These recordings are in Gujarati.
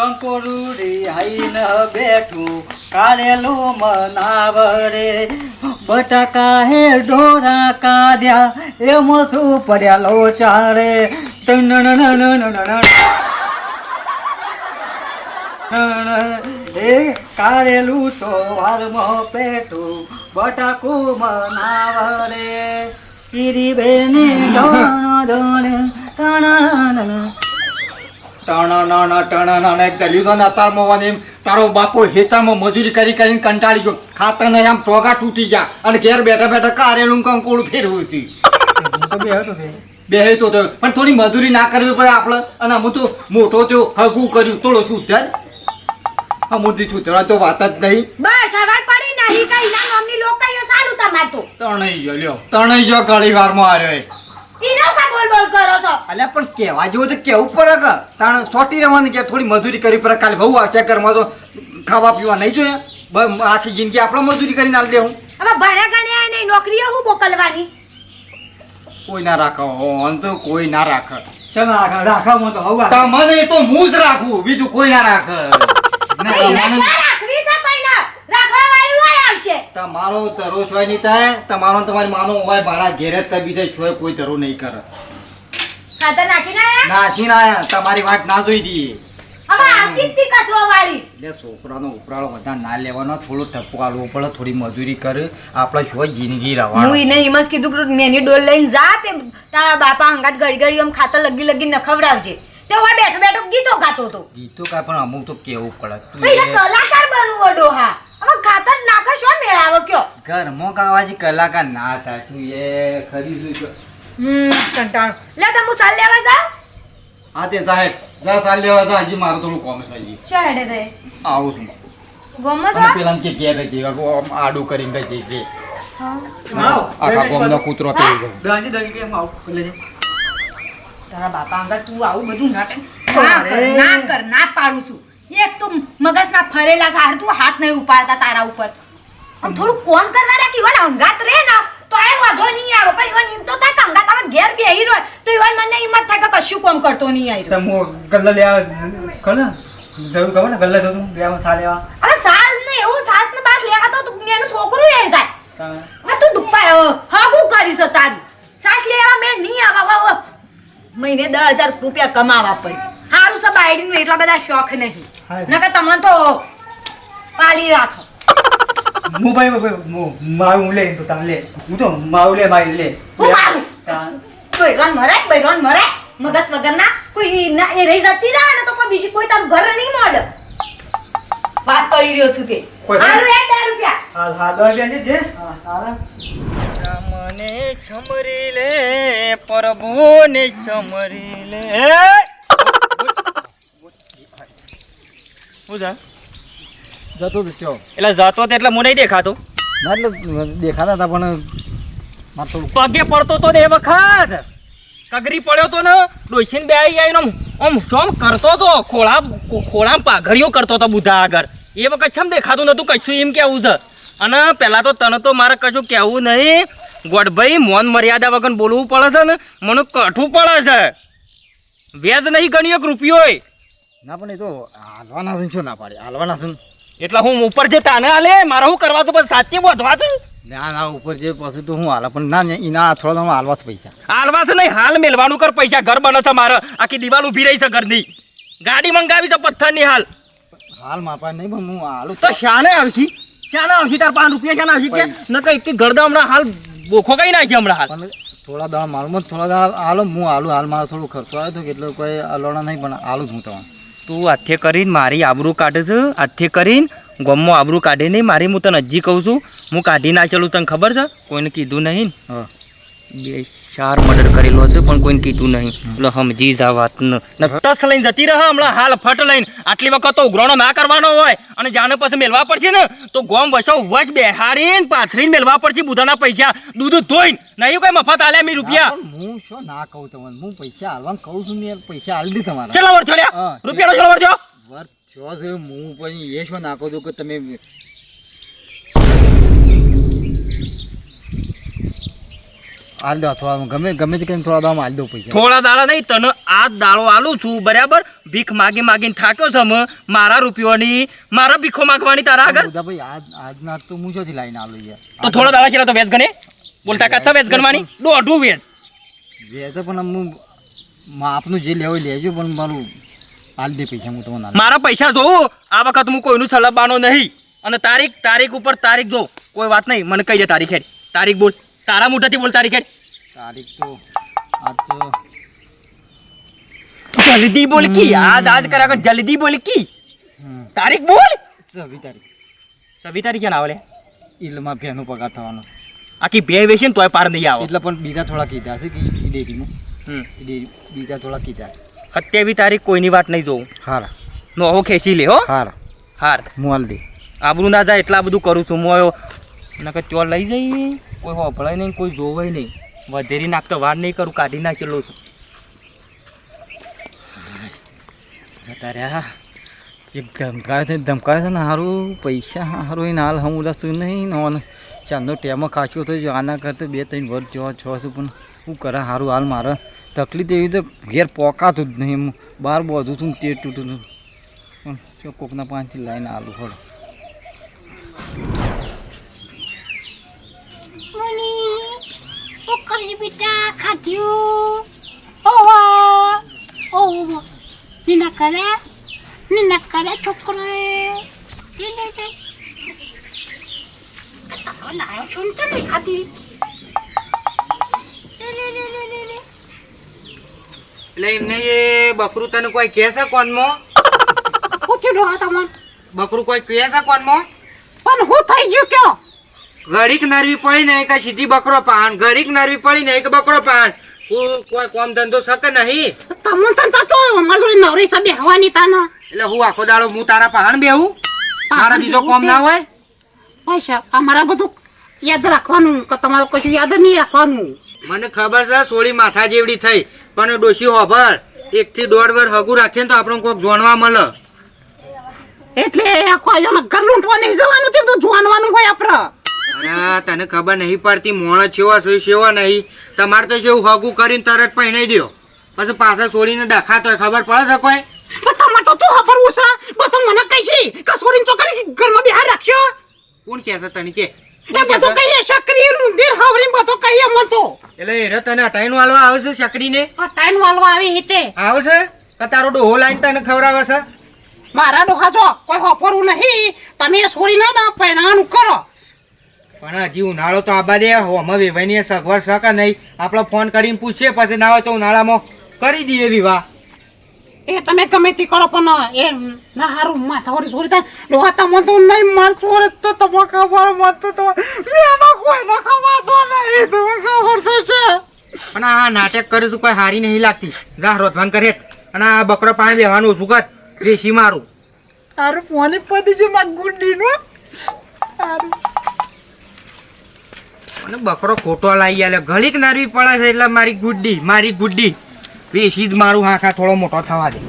કંકોરુડી હાઈને બેઠું કાળેલું મનાવરે બટાકા હે ઢોરા કાઢ્યા એમાં શું પડ્યા લોચારે એ કાળેલું તો વારમાં પેટું બટાકું મનાવરે શ્રી બેને તારો બાપો હેતામાં મજૂરી કરી કરીને કંટાળી ગયો ખાતા ને આમ ટોગા તૂટી ગયા અને ઘેર બેઠા બેઠા કારેલું કંકોડું ફેરવું છે બે તો પણ થોડી મજૂરી ના કરવી પડે આપણે અને અમુક તો મોટો થયો હગું કર્યું થોડો શું થાય અમુક સુધરા તો વાત જ નહીં બસ હવાર પડી નહીં કઈ ના નામની લોકાઈઓ ચાલુ તમાર તો તણાઈ ગયો ઘણી વારમાં આવ્યો ઈનો કા બોલ બોલ કરો છો અલ્યા પણ કેવા જેવું તો કેવું પડે કે તાણ સોટી રહેવાની કે થોડી મજૂરી કરી પડે કાલે બહુ આવશે ઘરમાં તો ખાવા પીવા નહીં જોયા આખી જિંદગી આપણે મજૂરી કરીને આલી દેવું હવે ભણે ગણ્યા નહીં નોકરીઓ હું મોકલવાની કોઈ ના રાખો તો કોઈ ના રાખે ચમ રાખવામાં તો હવા તમને તો હું જ રાખું બીજું કોઈ ના રાખે રાખવી છે કોઈ ના રાખવા વાળી હોય આવશે તમારો તરો છોય નહીં થાય તમારો તમારી માનો હોય મારા ઘેરે તબી જાય છોય કોઈ તરો નહીં કરે ખાતર નાખીને આયા નાખીને આયા તમારી વાત ના જોઈ દઈએ હવે આવતી જ કચરો વાળી એટલે છોકરાનો ઉપરાળો બધા ના લેવાનો થોડો ટપ્પો આલવો પડે થોડી મજૂરી કરે આપણે શું જિંદગી રહેવાનું હું એને હિમસ કીધું કે મેની ડોલ લઈને જા તે તારા બાપા હંગાત ઘડી ઘડી આમ ખાતર લગી ન ખવડાવજે તે હોય બેઠો બેઠો ગીતો ગાતો તો ગીતો કા પણ અમુક તો કેવું પડે એટલે કલાકાર બનવું વડો હા હવે ખાતર નાખે શું મેળાવો કયો ઘરમાં કાવાજી કલાકાર ના થાય તું એ ખરીદું કંટાળો લે તો હું સાલ લેવા જા હા તે સાહેબ જા સાલ લેવા જા હજી મારું થોડું કોમ છે હજી શું હેડે દે આવું છું ગમત અને પેલા કે આડું કરીને કે જે આખા ગોમનો કૂતરો પેઈ જાય તારા બાપા આગળ તું આવું બધું ના કર ના પાડું છું એક તો મગજના ફરેલા સાડ તું હાથ નહીં ઉપાડતા તારા ઉપર આમ થોડું કોમ કરવા રાખી હોય ને અંગાત રે ને તો એ વાંધો નહીં આવે પણ ઈવન એમ તો થાય કે અંગાત આવે ઘેર બેહી રહ્યો તો ઈવન મને હિંમત થાય કે કશું કોમ કરતો નહીં આવી તમો ગલ્લા લેવા કને દઉં કહો ને ગલ્લા દઉં લેવા સા લેવા હવે સાસ ને એવું સાસ ને બાસ લેવા તો તું એનું છોકરું આવી જાય હવે તું દુપાય હા હું કરીશ તારી સાસ લેવા મેં નહીં આવા મહિને 10,000 રૂપિયા કમાવા પડે સારું છે બાયડીનું એટલા બધા શોખ નહીં નકર તમને તો પાલી રાખો હું ભાઈ મારું લે તો તમે લે હું તો મારું લે ભાઈ લે હું મારું બૈરોન મરાય મગજ વગરના કોઈ ના એ રહી જતી રહે ને તો કોઈ બીજી કોઈ તારું ઘર નહીં મોડ વાત કરી રહ્યો છું તે હારું 10 રૂપિયા હાલ 10 રૂપિયા જે મને સમરી લે પ્રભુને સમરી લે હું જા જતો થયો એટલે જતો એટલે હું નહીં દેખાતો ના એટલે દેખાતા હતા પણ પગે પડતો તો ને એ વખત કગરી પડ્યો તો ને ડોસીને બે આવી આવીને આમ શોમ કરતો તો ખોળામાં પાઘડીઓ કરતો તો બુધા આગળ એ વખત છમ દેખાતું નતું કશું એમ કેવું છે અને પેલા તો તને તો મારે કશું કહેવું નહીં ગોડભાઈ મોન મર્યાદા વગર બોલવું પડે છે ને મને કઠું પડે છે વ્યાજ નહીં ગણી એક રૂપિયો ના પણ એ તો હાલવાના છે શું ના પાડે હાલવાના છે એટલે હું ઉપર જે તાને હાલે મારે શું કરવા તો બસ સાચે બોધવા છે ના ઉપર જે પછી તો હું હાલ પણ ના એના થોડા હાલવા છે પૈસા હાલવા છે નહીં હાલ મેલવાનું કર પૈસા ઘર બને છે મારે આખી દિવાલ ઊભી રહી છે ઘરની ગાડી મંગાવી છે પથ્થરની હાલ માપા નહીં પણ હું હાલું તો શાને આવશી તાર 5 રૂપિયા શાને આવશી કે ન કઈ ગરદા હમણાં હાલ બોખો કઈ નાખી હમણાં હાલ થોડા દાડા માલમાં થોડા દાડા હાલો હું હાલ મારો થોડું ખર્ચો આવ્યો તો એટલે કોઈ અલોણા નહીં પણ હાલું જ હું તમારે તું હાથે કરીને મારી આબરૂ કાઢે છે હાથે કરીને ગમમાં આબરૂ કાઢે નહીં મારી હું તને હજી કહું છું હું કાઢી નાખેલું તને ખબર છે કોઈને કીધું નહીં હા 2-4 મર્ડર કરેલો છે પણ કોઈને કીધું નહીં એટલે સમજી જા વાતને ટસ લઈને જતી રહે હમણાં હાલ ફટ લઈને આટલી વખત તો ઉઘરાણો ના કરવાનો હોય અને જાને પછી મેળવા પડશે ને તો ગોમ વસો વચ બેહાડીને પાથરીને મેળવા પડશે બુધાના પૈસા દૂધ ધોઈને નહીં કોઈ મફત આલ્યા મી રૂપિયા હું શું ના કહું તમને હું પૈસા હાલવાનું કહું છું ને પૈસા હાલ દી તમારા ચલો વર છોડ્યા રૂપિયાનો ચલો વર છો છે હું પછી એ શું નાખો છો કે તમે હાલ દો થોડા ગમે તે કરીને થોડા દામ હાલ દો પૈસા. થોડા દાડા નહીં તને આ દાડો આલું છું બરાબર. ભીખ માગીને થાક્યો છે મારા રૂપિયોની મારા ભીખો માગવાની તારા આગળ. ભાઈ આજના તો હું ચોથી લાઈને આલું યાર. તો થોડા દાડા છેલ્લા તો વેચ ગણે બોલતા કાચા વેચ ગણવાની દોઢું વેચ. વેચ પણ હું આપનું જે લેવો લેજો પણ મારું હાલ દે પૈસા હું તમને મારા પૈસા જોઉં આ વખત હું કોઈનું સલાબાનો નહીં. અને તારીખ ઉપર તારીખ જો કોઈ વાત નહીં મને કહી દે તારીખ હેડ. તારીખ બોલ તારા મોઢાથી બોલ તારીખ હેડ. તારીખ તો આજ તો જલ્દી બોલ કી આજ કર્યા કર જલ્દી બોલ કી તારીખ બોલ. 26 તારીખ. 26 તારીખ ક્યાં આવે એટલે મારા ભેનો પગાર થવાનો. આખી બે વેચી ને તોય પાર નહીં આવે. એટલે પણ બીજા થોડા કીધા છે કે ડેરીમાં બીજા થોડા કીધા. 27 તારીખ કોઈની વાત નહીં જોઉં. હારા નોહો ખેંચી લે હો. હાર હું હાલ દે આબરું ના જાય એટલા બધું કરું છું હું નકર ચોર લઈ જઈએ કોઈ હોભળાય નહીં કોઈ જોવાય નહીં. વધેરી નાખતો વાર નહીં કરું કાઢી નાખેલો છું. જતા રહ્યા એક ધમકાય છે ને સારું પૈસા સારું એને હાલ હું ઉલાશું નહીં ને ચાંદનો ટેમાં ખાચ્યો તો જો આના કરતાં 2-3 વર્ષ જોવા છો છું પણ શું કરે સારું હાલ મારે તકલીફ એવી તો ઘેર પોકાતું જ નહીં. બહાર બધું હતું તે તૂટું હતું પણ જો કોકના 5થી લાઈને આલું ફળ. બેટા ખાધ્યું ઓહો નીના કરે છોકરો લાયો છું ને નહીં ખાધી એટલે એમને એ બકરું તને કોઈ કહે છે કોનમાં પૂછી દો તમને બકરું કોઈ કહે છે કોનમાં પણ હું થઈ ગયું કયો ઘડીક નરવી પડી ને કે સીધી બકરો પાન ઘડીક નરવી પડી ને કે બકરો પાન કોઈ કોમ ધંધો શકે નહીં તમને તંતા તો મારી નવરી સબે હવાની તાના એટલે હું આખો દાડો હું તારા પહાણ બેહું મારા બીજો કોમ ના હોય પૈસા અમારા બધું યાદ રાખવાનું કે તમારે કશું યાદ નહીં રાખવાનું મને ખબર છે સોળી માથા જેવડી થઈ પણ ડોશી હોભર 1 થી 1.5 વર્ષ હગું રાખીએ તો આપણને કોઈક જોણવા મળે એટલે આખો આયોને ઘર લૂંટવા નહીં જવાનું તે બધું જોવાનું હોય આપણે અરે તને ખબર નહીં પડતી મોણ છેવા છે સેવા નહીં તમારે તો જેવું હગું કરીને તરત પહેરાઈ દ્યો પછી પાછા સોળીને ડખા તો ખબર પડે છે કોઈ તમારે તો શું ખબર છે બધું મને કહીશી કે સોરીન ચોકડી ઘરમાં બહાર રાખશો કોણ કહે છે તને કે એ બધું કહીએ શકરી રુંધીર હવરીન બધું કહીએ મન તો એટલે એ તને અટાઈનું હાલવા આવે છે શકરીને આ ટાઈમ વાલવા આવી હિતે આવે છે કે તારો ડોહો લાઈન તને ખવડાવે છે મારા ડોહા જો કોઈ હોફરું નહીં તમે સોરી ના પહેરાવાનું કરો પણ હજી ઉનાળો તો આબા દે હોમાં વેવાઈની સગવડ છે કે નહીં આપણે ફોન કરીને પૂછીએ પછી ના હોય તો ઉનાળામાં કરી દઈએ વિવાહ એ તમે ગમે તે કરો પણ એ ના હારું માથા વળી સોરી થાય ડોહા તમે તો નહીં મારતો રે તો તમે ખબર મત તો મેનો કોઈ ન ખબર તો નહીં તમે ખબર તો છે પણ આ નાટક કરે છે કોઈ હારી નહીં લાગતી જા રોધવાન કરે અને આ બકરો પાણી બેવાનું ઓછું કર દેશી મારું તારું પાણી પડી જો માં ગુડી નો તારું અને બકરો ખોટો લાવી આલે ઘડીક નરવી પડે છે એટલે મારી ગુડ્ડી વેસી જ મારું હાખા થોડો મોટો થવા દે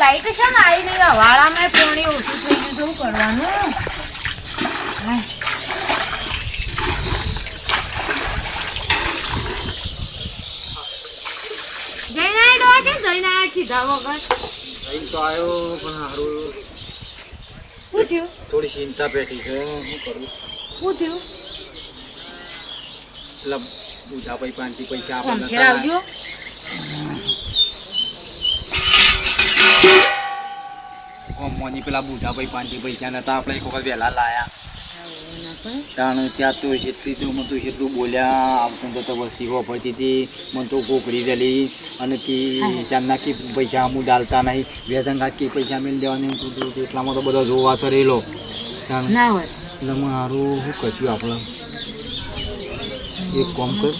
લાઈટ છે ને આવી નહીં વાળામાં પાણી ઓછું થઈ ગયું શું કરવાનું જઈને આવ્યો છે જઈને આવ્યા કીધા વગર તો આવ્યો પણ સારું શું થયું થોડી ચિંતા પેટી છે શું કરું શું થયું એટલે બુઢા ભાઈ 5 પૈસા ફોન આપણને ઘેર આવજો મોની પેલા બુઢા ભાઈ 5 પૈસા નતા આપણે એક વખત વહેલા લાયા તાણ ત્યાં તો એટલી તો મને તો એટલું બોલ્યા આવતું તો વસ્તી પડતી હતી મને તો કોકડી ગયેલી અને તે ચાંદના કે પૈસા અમુક ડાલતા નહીં વેતન કે પૈસા મેળ દેવાની એટલામાં તો બધો જોવા કરેલો ના હોય એટલે મારું શું કચ્યું આપણે એક કામ કર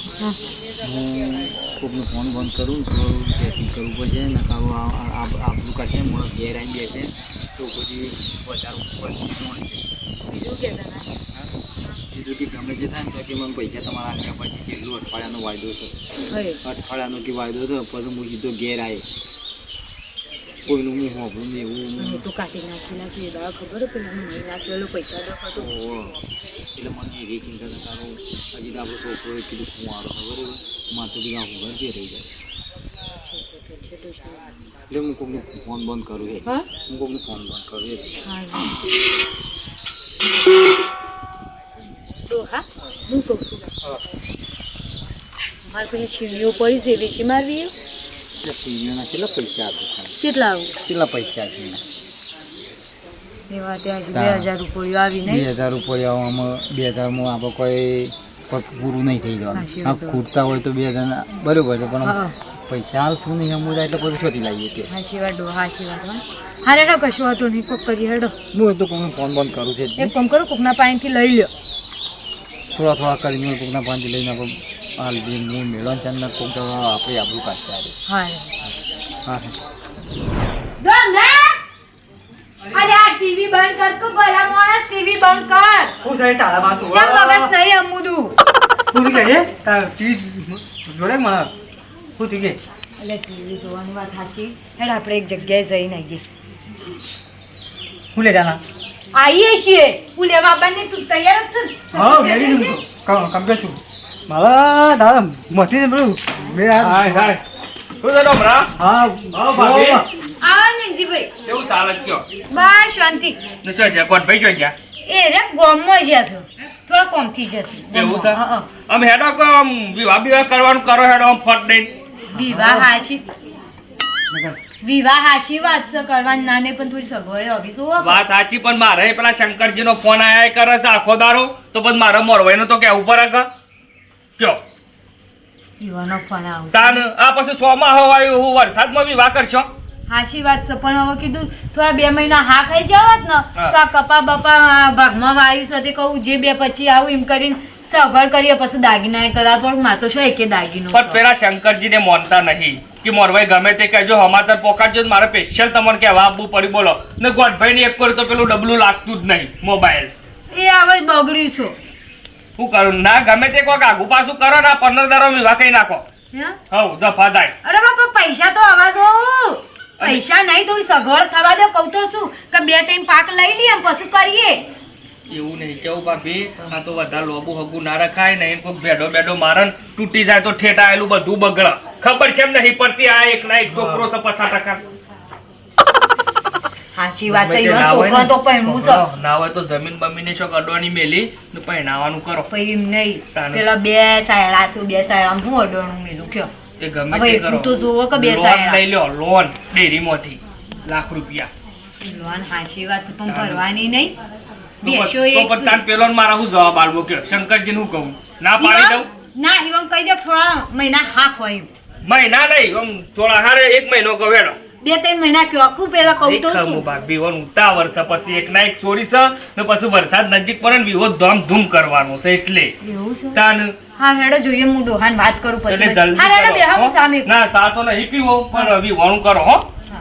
હું કોકનો ફોન બંધ કરું તો ચેકિંગ કરવું પડશે ને કારું આપણું કરશે મને ઘેર આવી બેસે તો પછી વધારે બીજું કે તને બીજું કે ગમે જે થાય ને તો કે મને પૈસા તમારા આપ્યા પછી કેટલું અઠવાડિયાનો વાયદો છે અઠવાડિયાનો કે વાયદો છે પછી હું સીધો ઘેર આવે કોઈનું હું હોભળું ને એવું એ તો કાઢી નાખેલા છે એ દાડા ખબર હે પેલા નહીં નાખેલો પૈસા દખતો એટલે મને એવી ચિંતા કે તારો હજી તો આપણો છોકરો કીધું હું આવો ખબર માથું બી આખું ઘર જે રહી જાય એટલે હું કોકને ફોન બંધ કરું એ હા હું કોકને ફોન બંધ કરું એ ડોહા હું કહું છું મારે કોઈ છીણીઓ પડી છે વેચી મારવી એટલે સીરીઓના કેટલા પૈસા આપે કેટલા આવું કેટલા પૈસા આપે એવા ત્યાં 2000 રૂપિયા આવી નહીં 2000 રૂપિયા આમાં 2000માં આપણે કોઈ પૂરું નહીં થઈ જવાનું આ ખૂટતા હોય તો 2000 બરોબર છે પણ પૈસા હાલશું નહીં અમુક એટલે પછી શોધી લાવીએ કે હાશી વાડો હા રેડો કશું વાતો નહીં કોક કરી હેડો હું એ તો કોઈને ફોન બંધ કરું છે એક કામ કરો કોકના પાણીથી લઈ લ્યો થોડા થોડા કરીને કોકના પાંચ લઈને આપણે હાલ હું મેળવવાનું છે ને કોક આપણે આબરું કાઢતા હા હા અરે આ ટીવી બંધ કર કે ભલા માણસ ટીવી બંધ કર હું થઈ તારા માં તું શા મગજ નહીં અમુદું હું કે છે તા ટીવી જોડે માં હું થઈ ગઈ એટલે ટીવી જોવાની વાત હાચી હેડ આપણે એક જગ્યાએ જઈને આવીએ હું લે જાના આવીએ છીએ હું લેવા આવવાની તું તૈયાર જ છે હા રેડી છું કમ્પ્લીટ છું મારા દાદા મથી ને પેલું મે હાય હાય શું છે ડોમરા? હા ભાભી. આવો નેનજીભાઈ કેવું ચાલે છે કયો? બસ શાંતિ ને શું છે કોટભાઈ જોઈ ગયા? એ રે ગોમમાં જ્યાં છે થોડા કોમથી જશે એવું છે? હા, હા. અમે હેડો કો આમ વિવાહ કરવાનું કરો હેડો આમ ફટ દઈને. વિવાહ હાશી વાત છે કરવાની નાને પણ થોડી સગવડે હોવી જોવો વાત સાચી પણ મારે પેલા શંકરજીનો ફોન આયા કરે છે આખો દારો તો પછી મારે મોરવાઈનો તો કેવું પડે કે કયો વિવાહનો ફોન આવશે તાન આ પછી સોમાં હવાયું હું વરસાદમાં વિવાહ કરશો હાશી વાત છે પણ હવે કીધું થોડા 2 મહિના હા ખાઈ જવાત ને હા. તો આ કપા બપા ભાગમાં વાયુ સાથે કહું જે 2 પછી આવું એમ કરીને સગવડ કરીએ પછી દાગીના કરા પણ મારે તો શું એકે દાગીનો પણ પેલા શંકરજીને માનતા નહીં કે મોરવાઈ ગમે તે કહેજો હમાતર પોકાડજો તો મારે સ્પેશિયલ તમને કહેવા આપવું પડી બોલો ને ગોઠભાઈને એક કરું તો પેલું ડબલું લાગતું જ નહીં મોબાઈલ એ હવે બગડ્યું છો શું કરું ના ગમે તે કોઈક આગુ પાછું કરો ને 15 દારો વિવાહ કઈ નાખો હે? હવ જફા જાય અરે બાપા પૈસા તો આવા દો પૈસા નહીં થોડી સગવડ થવા દો કહું તો શું કે 2-3 પાક લઈ લઈએ પછી કરીએ એવું નહીં કેવું ભાભી આ તો વધારે લોબુ હગું ના રખાય નહીં કોઈ બેડો બેડો મારન તૂટી જાય તો ઠેઠ આયેલું બધું બગડે ખબર છે એમ નહીં પડતી આ એક ના એક છોકરો છે 50%. હાચી વાત છે ઈવન છોકરો તો પહેણવું છે ના હોય તો જમીન બમીને શોક અડવાની મેલી ને પહેણાવાનું કરો પછી એમ નહીં તાને. પેલા 2 સાયડા છે 2 સાયડા હું અડવાનું મેલું કયો એ ગમે હવે તે એટલું કરો તો જોવો કે 2 લોન સાયડા લઈ લ્યો લોન ડેરીમાંથી ₹1,00,000 લોન હાચી વાત છે પણ ભરવાની નહીં તો બેસો પછી એક તાન પેલો ને મારા હું જવાબ આલવો કે શંકરજીને હું કહું ના પાડી દઉં ના ઈવન કહી દે થોડા મહિના હાફ હોય એમ. મહિના નહીં આમ થોડા હારે 1 મહિનો કવેડો 2-3 મહિના કયો આખું પેલા કહું તો શું ભાભી વન ઉતા વર્ષ પછી એક ના એક ચોરી છે ને પછી વરસાદ નજીક પડે ને વિવો ધૂમ કરવાનું છે એટલે એવું છે તાન હા હેડો જોઈએ હું ડોહાન વાત કરું એટલે પછી જલ્દી હા હેડો કરો, બેહા હું હો? સામે ના સા તો નહીં પીવો પણ વિવાણું કરો હો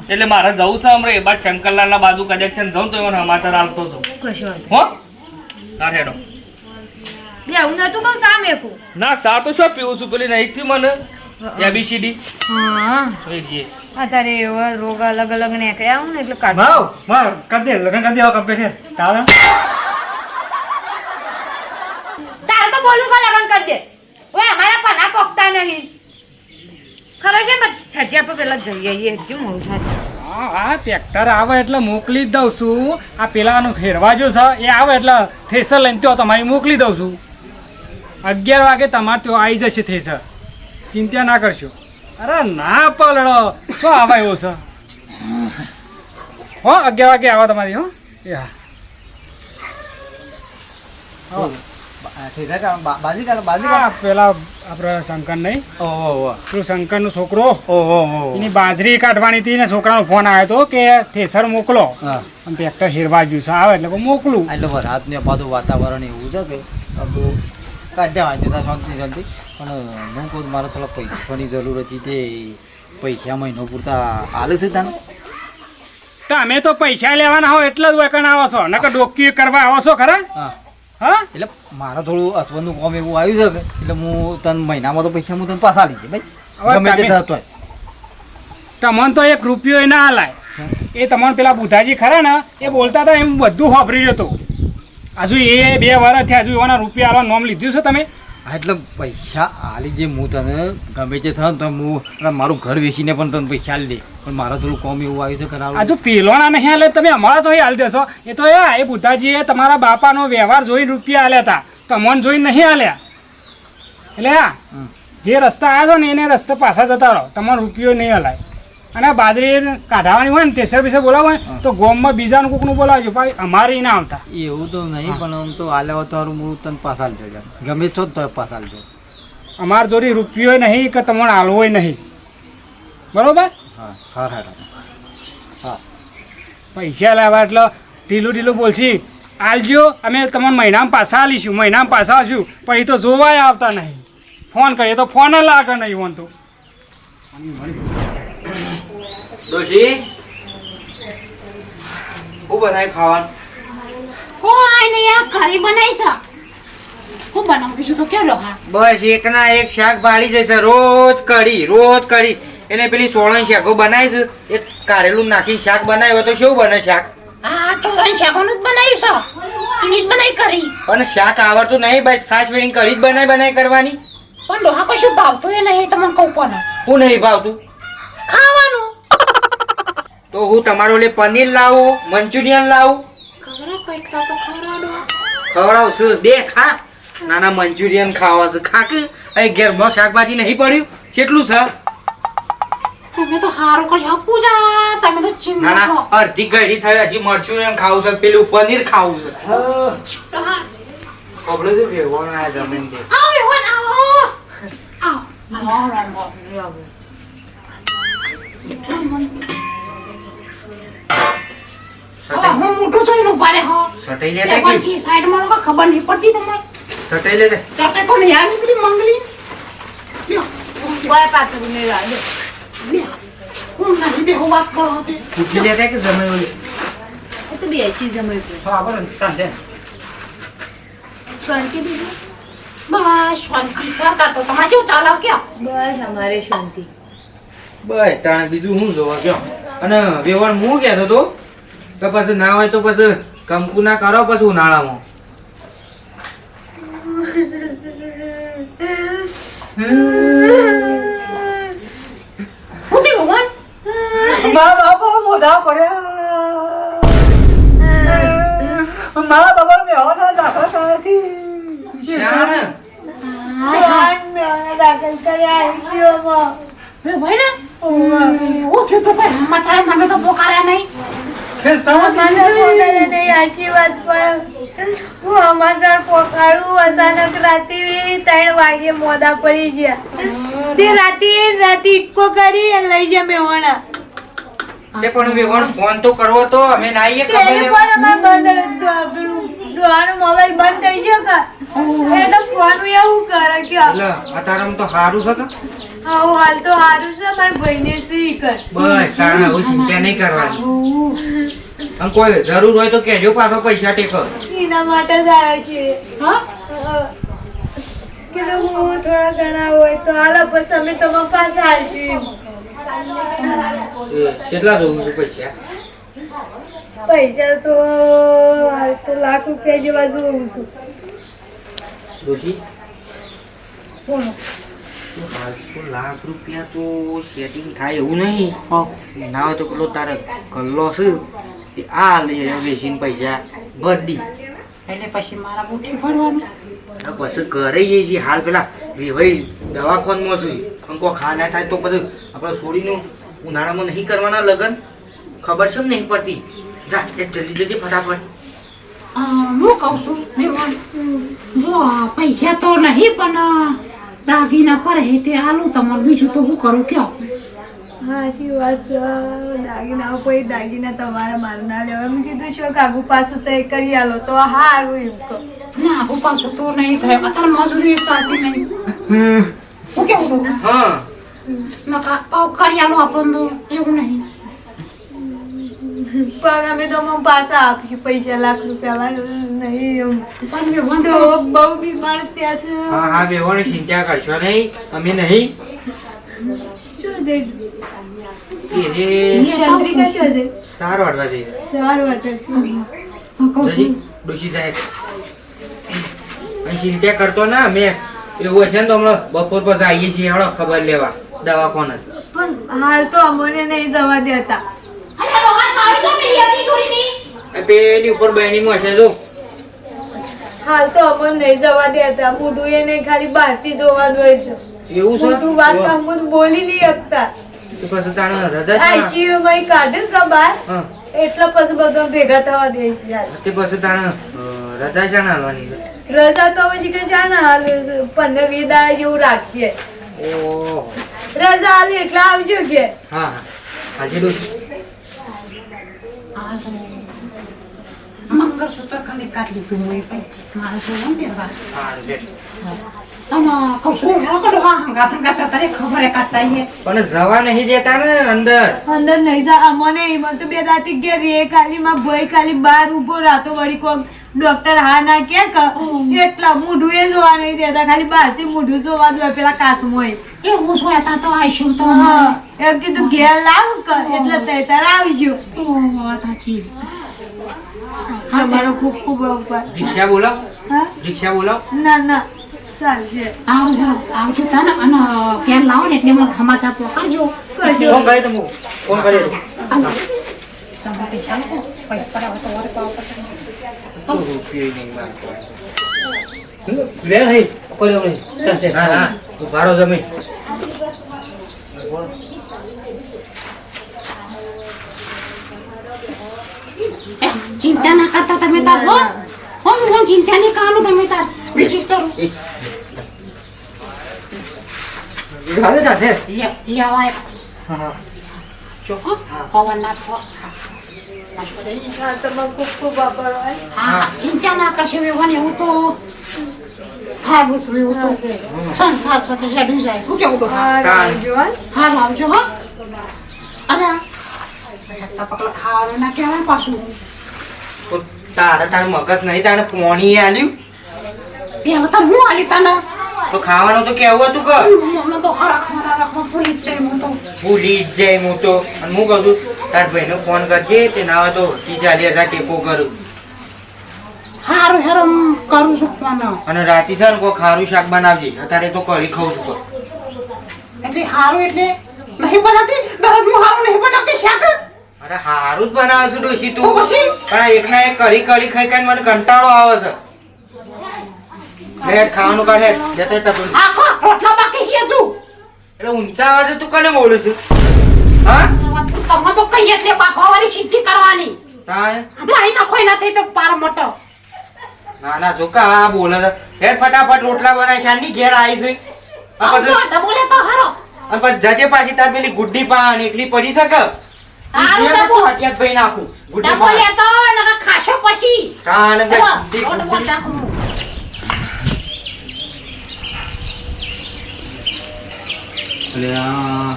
એટલે મારે જવું છે હમણાં એ બાદ શંકરલાલના બાજુ કનેક્શન જાઉં તો એનો સમાચાર આવતો હતો કશો વાંધો હો હા હેડો બે આવું નતું કહું સામે કહું ના સા તો શું પીવું છું પેલી નહીં થી મને ABCD હા એ જે અત્યારે એવા રોગ અલગ અલગ નીકળ્યા હોય ને એટલે કાઢ માવ માર કર દે લગન કર દે હવે કમ્પ્લીટ છે તારા તારે તો બોલું છે લગન કરી દે ઓય અમારા પના પોકતા નહીં ખબર છે પણ હેડજે આપણે પેલા જઈ આવીએ હેડજે મોડું થાય હા ટ્રેક્ટર આવે એટલે મોકલી જ દઉં છું આ પેલાનું ખેરવાજો છે એ આવે એટલે થેસર લઈને તો તમારી મોકલી દઉં છું 11 વાગે તમારે ત્યાં આવી જશે થેસર ચિંતા ના કરશો અરે ના પલડો શું આવા એવો છે હો 11 વાગે આવા તમારી હો એ હા આ પેલા આપણે શંકર નહીં ઓહો પેલું શંકરનો છોકરો ઓહો એની બાજરી કાઢવાની હતી ને છોકરાનો ફોન આવ્યો હતો કે થેસર મોકલો હા અને ટ્રેક્ટર હેરવા જ્યું છે આવે એટલે હું મોકલું એટલે વરસાદ ને પાછું વાતાવરણ એવું છે કે આપણું કાઢ્યા જતા શાંતિ શાંતિ પણ હું કહું મારે થોડા પૈસાની જરૂર હતી તે પૈસા મહિનો પૂરતા હાલે છે તાને તમે તો પૈસા લેવાના હો એટલે જ વેકણ આવો છો નકર ડોક્યુ કરવા આવો છો ખરા હા હા એટલે મારે થોડું અસવનનું કામ એવું આવ્યું છે કે એટલે હું તને મહિનામાં તો પૈસા હું તને પાછા લીધે ભાઈ હવે ગમે તે તમે- થતો હોય તમને તો 1 રૂપિયો ના હાલાય એ તમારે પેલા બુધાજી ખરા ને એ બોલતા હતા એમ બધું વાપરી જતો. હજુ એ 2 વર્ષ થયા, હજુ એવાના રૂપિયા આલવાનું નામ લીધું છે તમે? હા એટલે પૈસા આલી જે હું તને ગમે તે થાય તો હું અને મારું ઘર વેચીને પણ તને પૈસા આલી દે, પણ મારે થોડું કોમ એવું આવ્યું છે કરાવું. હજુ પેલોના નહીં હાલે, તમે અમારા તો હાલ દેશો. એ તો એ બુધાજીએ તમારા બાપાનો વ્યવહાર જોઈને રૂપિયા આલ્યા હતા, તમને જોઈને નહીં આલ્યા. એટલે હા, જે રસ્તા આવ્યા છો ને એને રસ્તે પાછા જતા રહો, તમારો રૂપિયો નહીં હલાય. અને બાજરી કાઢવાની હોય ને તેસર પૈસા બોલાવો હોય તો ગોમમાં બીજાનું કોકનું બોલાવજો, ભાઈ અમારે ના આવતા. એવું તો નહીં, પણ આમ તો આલ્યા તો સારું હું તને પાછા આલજો, ગમે છો તો પાછા આલજો. અમાર જોડી રૂપિયો નહીં કે તમને આલવો નહીં, બરોબર? હા હા હા હા. પૈસા લાવવા એટલે ઢીલું બોલશી આલજો, અમે તમને મહિનામાં પાછા આલીશું, મહિનામાં પાછા આવશું. પછી તો જોવાય આવતા નહીં, ફોન કરીએ તો ફોન લાગે નહીં ફોન તો. ડોશી શું બનાય ખાવાનું? કોઈ નહીં, આ ઘરે બનાવી છે. હું બનાવું બીજું તો કેવું હા? બસ એકના એક શાક ભાળી જાય છે, રોજ કઢી. એને પેલી સોળણ શાકો બનાવી છે, એક કારેલું નાખીને શાક બનાવ્યું હોય તો શું બને શાક? આ ચોરણ શાકોનું જ બનાવ્યું છે, એની જ બનાવી કરી. પણ શાક આવડતું નહીં ભાઈ, સાસ વેણી કઢી જ બનાય કરવાની. પણ ડોહા કશું ભાવતું એ નહીં, તમને કહું પણ હું નહીં ભાવતું ખાવાનું. તો હું તમારો લે પનીર લાવું, મંચુરિયન લાવું, ખવડાવ કઈક તો ખવડાવ. ખવડાવશું. 2 ખા. નાના મંચુરિયન ખાવા છે, ખા કે અહીં ઘેરમાં શાકભાજી નહીં પડ્યું કેટલું છે? તમે તો હારું કરી પૂજા, તમે તો ચીમો નાના છો. અડધી ગળી થઈ, હજી મંચુરિયન ખાવું છે, પેલું પનીર ખાવું છે. ડોહા ખબર છે વેવણ આ જમીન દે. આવો એવન આવો. આવો. હું મોટું જોઈને ઉભા રહે હો. સટાઈ એ લે પછી સાઈડમાં લોકો ખબર નહીં પડતી તમને. સટાઈ લે ચાટે તો નહીં આની બધી મંગલી. લ્યો, કોઈ પાછળ નહીં લાગે. લ્યો. હું નહીં બેહુ વાત કરો હતી. પૂછી લે કે જમે ઓલી. એ તો બેસી જમાઈ ગયું. હા બરાબર સાંજે શાંતિ બીજું? બસ શાંતિ સરકાર તો તમારે કેવું ચાલે કયો? બસ અમારે શાંતિ. બસ તાણે બીજું શું જોવા ગયો. અને વેવણ હું કહેતો તો પછી ના હોય તો પછી કંકુ ના કરો પછી ઉનાળામાં. હું થયું ભગવાન? મારા બાપા મોઢા પડ્યા, મારા બાપા મેહોના દાખલ નથી. શાણે? દાખલ કર્યા આઈસીયુમાં. એ ભાઈ ને ઓ થયું તો કઈ સમાચાર તમે તો પોકાર્યા નહીં. હું અમાસર પોકાળું અચાનક રાતે 3 વાગે મોડા પડી ગયા. તે રાતે ઇક્કો કરી અને લઈ ગયા મેહોણા. તે પણ વેવણ ફોન તો કરવો તો અમે ના આવીએ ખબર ટેલિફોન અમાર બંધ, ડોહાનો મોબાઈલ બંધ થઈ ગયો કા એટલે ફોન એવું કરે કે એટલે અત્યારે તો સારું છે કે આવું હાલ તો સારું છે. મારા ભાઈને શી કર. બસ તાણે હવે ચિંતા નહીં કરવાની. અને કોઈ જરૂર હોય તો કહેજો, પાછો પૈસા ટેકો. એના માટે જ આવ્યા છીએ. હા કીધું હું થોડા ઘણા હોય તો હાલો, પછી અમે તમારા પાસે આવશું. કેટલા જોવું છે પૈસા? પૈસા તો હાલ તો લાખ રૂપિયા જેવા જોઉં છું. ડોશી બોલો. હાલ તો લાખ રૂપિયા તો સેટિંગ થાય એવું નહીં. ના હોય તો પેલો તારે ગલ્લો છે એ આ લઈ વેચીને પૈસા બધી એટલે પછી મારા મુઠ્ઠી ભરવાનું. પછી ઘરે જઈએ છીએ. હાલ પેલા વેવાઈ દવાખાનમાં છું, અંકો ખા ના થાય તો પછી આપણે છોડીનું ઉનાળામાં નહીં કરવાના લગન. ખબર છે નહીં પડતી. જા જલ્દી ફટાફટ. હું કહું છું મેવાન, જો પૈસા તો નહીં પણ દાગીના પર હે તે આલું તમારે, બીજું તો હું કરું કયો? સાચી વાત છે. દાગીના કોઈ દાગીના તમારે મારે ના લેવા. મેં કીધું શું કાગુ પાછું તો એ કરી આલો તો સારું એમ કહો. ના હું પાછું તો નહીં થાય, અત્યારે મજૂરી ચાલતી નહીં. હું કેવું હા નકા પાવ કરી આલો આપણને તો એવું નહીં. પણ અમે તો મને પાછા આપીશું પૈસા, લાખ રૂપિયા વાળું નહીં એમ. પણ મેવાન તો બહુ બીમાર ત્યાં છે. હા હા વેવાણી ચિંતા કરશો નહીં, અમે નહીં. શું દે ચંદ્રિકા શું છે? સાર વાળવા જઈએ સારું વાટે છે. જજી ડોશી સાહેબ અહીં ચિંતા કરતો ના મેં એવું હશે ને તો હમણાં બપોર પછી આવીએ છીએ હળો ખબર લેવા દવાખાને પણ હાલ તો અમોને નહીં જવા દેતા. પેલી ઉપર બહેનીમાં હશે જો હાલ તો અમોને નહીં જવા દેતા. મોઢું એ નહીં ખાલી બહારથી જોવાનું હોય છે. એવું છે મોઢું વાત અમોને બોલી નહીં શકતા. તો પછી તાણે રજા છે ICU માં કાઢે ને કા બહાર હા એટલે પછી બધા ભેગા થવા દે છે યાર. તે પછી તાણે રજા છે ને હાલવાની છે રજા તો પછી કે છે ને હાલ 15-20 દાડા જેવું રાખીએ. ઓહો રજા હાલે એટલે આવજો કે હા હા હાજી ડોશી મંગળસૂત્ર ખાલી કાઢી લીધું હું એ કંઈ. મારે જોવું ને પહેરવા. હારું બેઠ. અને કહું છું, હેરો કે ડોહા હંગાથ જતા રે, ખબર એ કાઢતા આઈએ. પણ જવા નહીં દેતા ને અંદર અંદર નહીં જા. અમને એમાં તો બે રાતી ઘેર રે ખાલી માં ભાઈ ખાલી બહાર ઊભો રાતો વળી કોક ડોક્ટર હા ના કે એટલા મોઢું એ જોવા નહીં દેતા. ખાલી બહારથી મોઢું જોવા દો પેલા કાચમોય. એવું શું હતા તો આવીશું તો હા એમ કીધું ઘેર લાવ એટલે તૈયાર આવજો. વાત સાચી. તમારો ખૂબ ખૂબ આભાર. રિક્ષા બોલાવ હા રિક્ષા બોલાવ ના ના ચાલશે. આવું હેરો આવજો તાને અને ઘેર લાવો ને એટલે મને સમાચાર પકડજો. કરજો. ફોન કરી તમે ફોન કરી તમે પૈસા લોકો પૈસા પડાવો તો વર પાવ લે હે કોઈ નહીં ચાલશે હા હા ઉભારો જમી ચિંતા ના કરતા તમે તાર હો હું ચિંતા નહીં કરવાનું તમે તાર બીજી ચલો ઘરે જાતે લેવાય હા હા જો પવન ના છો હા તમારો ખૂબ ખૂબ આભાર હોય. હા ચિંતા ના કરશે વેવાને એવું તો થાય બધું એવું તો સંસાર સાથે હેડું જાય શું કેવું તો હા આવજો હા. હાલ આવજો હો અરે પકડ ખાવાનું ના કહેવાય પાછું તો તારે મગજ નહીં તારે પોણી આલ્યું પેલા તો હું આલી તને તો ખાવાનું તો કેવું હતું કે મને તો હરખ રાખવા ભૂલી જ જાય હું તો ભૂલી જ જાય હું તો અને હું કહું છું તાર ભાઈનો ફોન કરજે તે ના હોય તો 40,000 ટેકો કરું હારું હેરો કરું છું ફોન અને રાતી છે ને કોઈ ખારું શાક બનાવજે અત્યારે તો કઢી ખાઉં છું એટલે હારું એટલે નહીં બનાવતી દરરોજ હું હારું નહીં બનાવતી શાક અરે હારું જ બનાવે છે ડોશી તો તું પછી પણ એકના એક કઢી ખાઈ ખાઈને મને કંટાળો આવે છે લે ખાવાનું કાઢે જતો તપલું આખો રોટલા બાકી છે હજુ એટલે ઊંચા અવાજે તું કને બોલું છું હા તમે તો કઈ એટલે બાફાવાની સિદ્ધિ કરવાની તારે મહિના કોઈ નથી તો પાર મોટો ના ના જોકા આ બોલે છે હેડ ફટાફટ રોટલા બનાવી શાની ઘેર આવી છે આ પછી ડબોલે તો હારો અને પછી જજે પાછી તાર પેલી ગુડ્ડી પાન એકલી પડી શકે હારું જે ડબો. બધું હટિયાત ભાઈ નાખું ગુડ્ડી ડબોલે પાન તો નકા ખાશો પછી કાન બે એવો, ગુડ્ડી, રોટ ગુડ્ડી. બતાકું. એટલે આ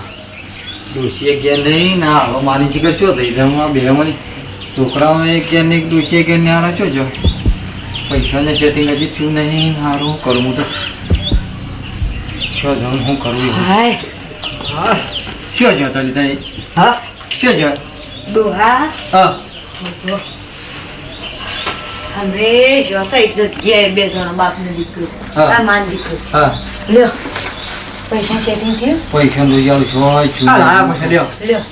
ડોશીએ ગયા નહીં ના હવે મારી જીગર શું થઈ જાય હું આ બે મને છોકરાઓએ કે ને ડોશીએ કે ને હારા છો જો પૈસાને સેટિંગ હજી થયું નહીં સારું કરું હું તો શું જાઉં હું કરું હાય હા શું જો તને તને હા શું જો ડોહા હા અમે જો તો એક જગ્યાએ બે જણા બાપનો દીકરો હા. આ માન દીકરો હા લ્યો પૈસા સેટિંગ થયું પૈસા લઈ આવું છું છું લ્યો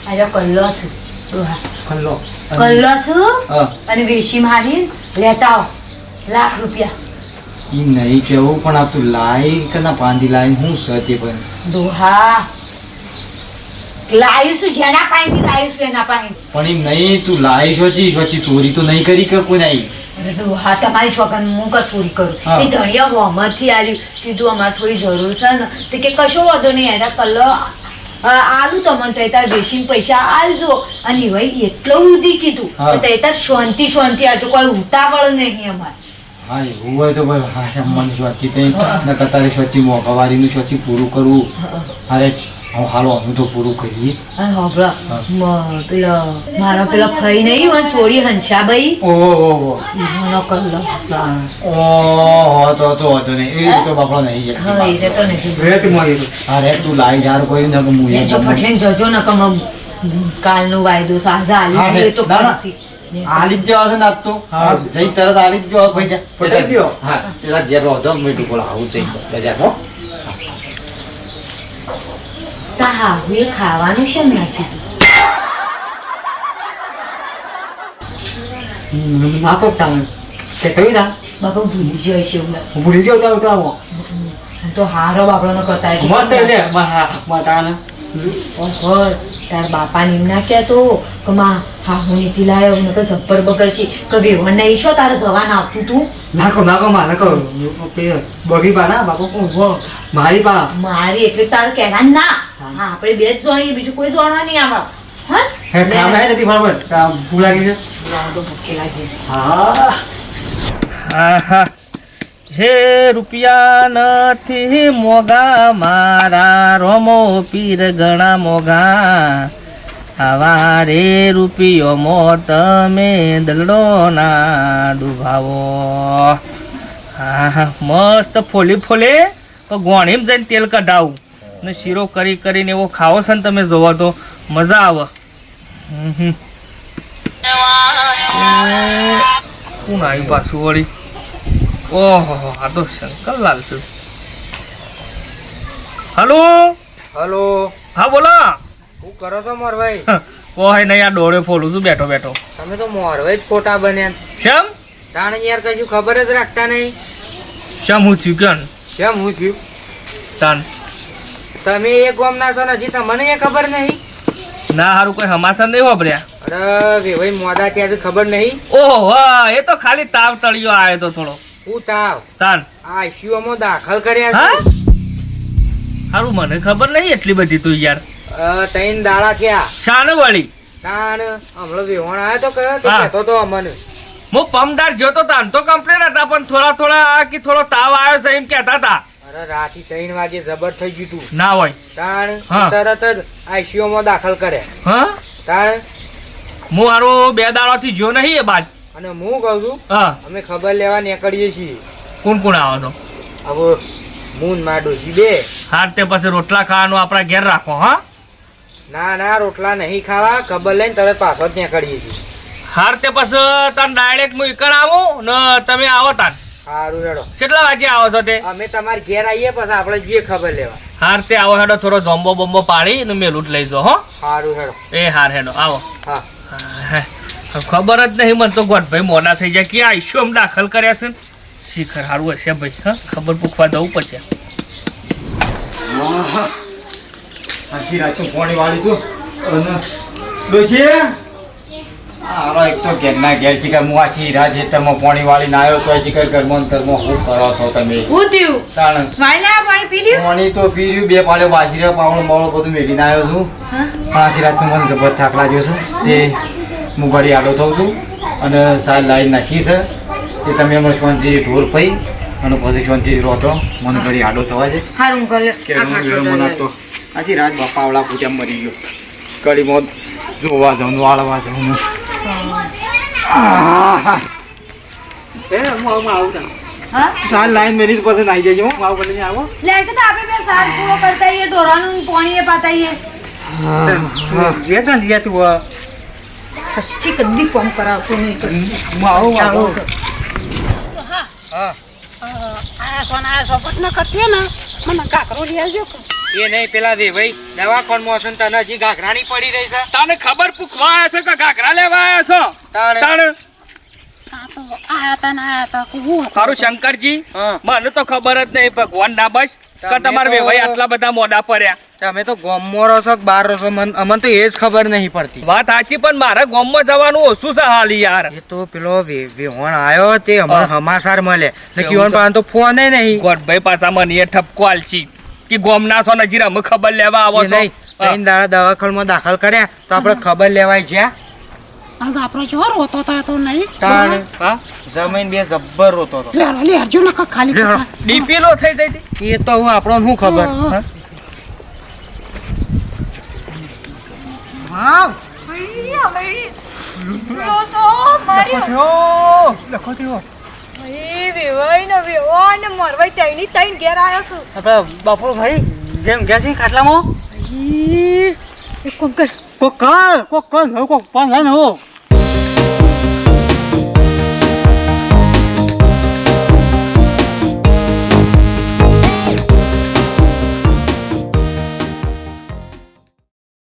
આજો કલ્લો છે ડોહા કલ્લો છું હા અને વેશી મારી લેતા આવો ₹1,00,000 એ નહીં કેવું પણ આ તું લાઈ કે ના પાંદી લાઈ હું સતી પણ ડોહા લાયું છું જેના પાસેથી લાયું છું એના પાસે પણ એમ નહીં તું લાઈ સોચી ચોરી તો નહીં કરી કે કોઈ નહીં અરે ડોહા તમારી છોકરાને હું કસૂરી કરું હા. એ ધણિયા વહમતથી આવ્યું કીધું અમારે થોડી જરૂર છે ને તે કે કશો વાંધો નહીં એના કલ્લો આલું તમને તો તાર બેસીને પૈસા આલજો અને ભાઈ એટલું ઉધી કીધું હા. તો તાર શાંતિ આજો કોઈ ઉતાવળ નહીં અમારે હા એવું હોય તો ભાઈ હા મને સોચી તે નકર તારે સોચી મોંઘવારીનું સોચી પૂરું કરવું અરે હું હાલો અમે તો પૂરું કરીએ. અને હોભળો, મારા પેલા ફઈ નહીં હોય સોરી હંસાભાઈ ઓહો ઈનો કલ્લો ઓહો તો વાંધો નહીં એ તો બાપડો નહીં હા એ તો નહીં રેત મળી અરે તું લાઈ યાર કોઈ ન કે હું જો ફટલેન જજો ન કમ કાલનો વાયદો સાંજે આલી દે તો ફરીથી. આલી જ જવા છે ને આજ તો જઈ તરત આલી જ જવા પૈસા પટાઈ દ્યો. હા પેલા ઘેર રહો તો મીઠું બોલા આવું જઈ બજાર હો. તા હાહુ એ ખાવાનું છે એમ નાખી નાખો તમે કે તઈ ના બાપા ભૂલી જાય છે એવું હું ભૂલી જાઉં તો આવો તો હારો બાપડો કરતા મત લે માતાના ઓહો તાર બાપા ને એમ ના કહેતો કે માં હાહુ નીતિ લાયો ને કે જબ્બર બગડશે કે વેવણ નહીં છો તારે જવાના આવતું તું નાખો માં નાખો બગી પા ના બાપુ ઓહો મારી પા મારી એટલે તારે કહેવા ના હા આપણે બે જ જોણીએ બીજું કોઈ જોણવા નહીં આમાં હા હે કામ હે નથી બરાબર કામ ભૂખ લાગી છે તો ભૂખી લાગી હા આહા. હે રૂપિયા નથી મોગા મારા રોમો પીર ઘણા મોગા આવા રે રૂપિયો મો તમે દલડો ના ડૂબાવો. હા મસ્ત ફોલી ફોલે તો ગોણીમ જઈને તેલ કઢાવું ને શીરો કરી કરીને એવો ખાવો છે ને તમે જોવો તો મજા આવે. કોણ આવ્યું પાછું વળી? ઓહો આ તો શંકરલાલ છે. હલો હલો, હા બોલો. શું કરો છો મોરભાઈ? કોઈ નહીં, આ ડોળે ફોલું છું બેઠો બેઠો. તમે તો મોરભાઈ જ ખોટા બન્યા. શેમ તાણ યાર કશું ખબર જ રાખતા નહીં. શેમ હું થયું કેમ કેમ હું થયું? તાન તમે એક ગામના છો ને હજી તમને એ ખબર નહીં? ના હારું કોઈ હમાસર નહીં વાપર્યા. અરે વેવાઈ મોડા થયા છે ખબર નહીં? ઓહો વાહ, એ તો ખાલી તાવ તળિયો આવ્યો તો થોડો. હું તાવ તાન આ ICU દાખલ કર્યા હા છે. હારું મને ખબર નહીં એટલી બધી તું યાર. 3 દાડા થયા. શાને વળી તાણ હમણાં વેવણ આવ્યો તો કયો તે હા. કહેતો તો અમને. હું પમદાર જોતો તાન તો કમ્પ્લેન હતા, પણ થોડા થોડા કે થોડો તાવ આવ્યો છે એમ કહેતા હતા. અરે રાતી 3 વાગે જબર થઈ ગયું તું. ના હોય. તાણ હા. તરત જ ICU દાખલ કર્યા. હા તાણ હું હારું 2 દાડાથી જો નહીં એ બાદ. અને હું કહું છું હા અમે ખબર લેવા નીકળીએ છીએ. કોણ કોણ આવો છો? હવે હું ને મારા ડોશી બે. હાર તે પછી રોટલા ખાવાનું આપણા ઘેર રાખો. હા ના ના રોટલા નહીં ખાવા, ખબર લઈને તરત પાછો જ નીકળીએ છીએ. હાર તે પછી તાન ડાયરેક્ટ હું ઈકણ આવું ને તમે આવો તાન. સારું હેડો, કેટલા વાગે આવો છો તે? અમે તમારા ઘેર આવીએ પછી આપણે જઈએ ખબર લેવા. હાર તે આવો હેડો, થોડો જોમ્બો બોમ્બો પાડી ને મેલું જ લઈ જાઓ. હો સારું હેડો. એ હાર હેડો આવો. હા હા, ખબર જ નહીં મને તો ગોઠભાઈ મોડા થઈ જાય કે આઈસ્યુમ દાખલ કર્યા છે ને. શિખર સારું હશે ભાઈ. હા ખબર પૂછવા જવું પડશે. આખી રાત તો પાણી વાળી તું અને ડોશી આરો એક તો ઘેરના ઘેર છે કે હું આખી રાત ખેતરમાં પાણી વાળીને આવ્યો તો હજી કઈ ઘરમાં શું કરો છો તમે? હું થયું તાણ વાયલા પાણી પી રહ્યું પાણી તો પી રહ્યું, 2 પાળ્યો બાજી રહ્યો, પાવડો બાવળો બધું મેળીને આવ્યો છું. પણ આખી રાત તો મને જબર થાક લાગ્યો છે તે હું ઘડી આડો થઉં છું અને સાલ લાઈ નાખી છે તે તમે હમણાં શાંતિ ઢોર પઈ અને પછી શાંતિ રહો તો મને ઘડી આડો થવા છે હારું કલે કે મને તો આખી રાત બાપાવડા પૂજા મરી ગયો. કડીમાં જોવા જાઉં વાળવા જાઉં હા સાલ લાઈન મેરી તો પછી નાઈ જજો. વાવ કરીને આવો લેટ તો આપણે બે સાર પૂરો કરતા આઈએ, ઢોરાનું પાણી એ પાતાઈએ. વેતન તું કચ્છી કદી કોમ કરાવતો નહીં તો આવું ચાલો છે. આયા સો પટ ન કરતી ને મને કાકરો લઈ આવજો. એ નહીં પેલા વેવાઈ દવાખાનામાં છે ને તને હજી ઘાઘરાની પડી રહી છે. તને ખબર પૂછવા આવ્યા છો કે ઘાઘરા લેવા આવ્યા છો? તાણે તાણ આ તો આયા તા ને આયા તા હું હતું. તારું શંકરજી હા. મને તો ખબર જ નહીં ભગવાન ના બસ કે તમે તમારે તો- વેવાઈ આટલા બધા મોડા પડ્યા. તમે તો ગોમમાં રહો છો કે બહાર રહો છો, અમને તો એ જ ખબર નહીં પડતી. વાત સાચી, પણ મારે ગામમાં જવાનું ઓછું છે હાલ યાર. એ તો પેલો વેવણ આવ્યો તે અમને સમાચાર મળે ને એવું કિવન છે. પાસે તો ફોન નહીં. ગોઠભાઈ પાછા મને એ ઠપકો આલશી કે ગામના છો નજીર અમે ખબર લેવા આવો એ છો. નહીં 3 દાડા દવાખાનામાં દાખલ કર્યા તો આપણે ખબર લેવાય છે. આ આપણો જો રોતો તો નહીં. તાણે હા જમીન બે જબ્બર રોતો હતો. લેરજો ને ખાલી લેરો. ડીપી લો થઈ જઈ હતી. એ તો હું આપણો શું ખબર. હા. ભાવ લખો થયો આપણા બાપુ ભાઈ જેમ ગયા છે ખાટલામાં કોક કર કોક પાન લાવ કોક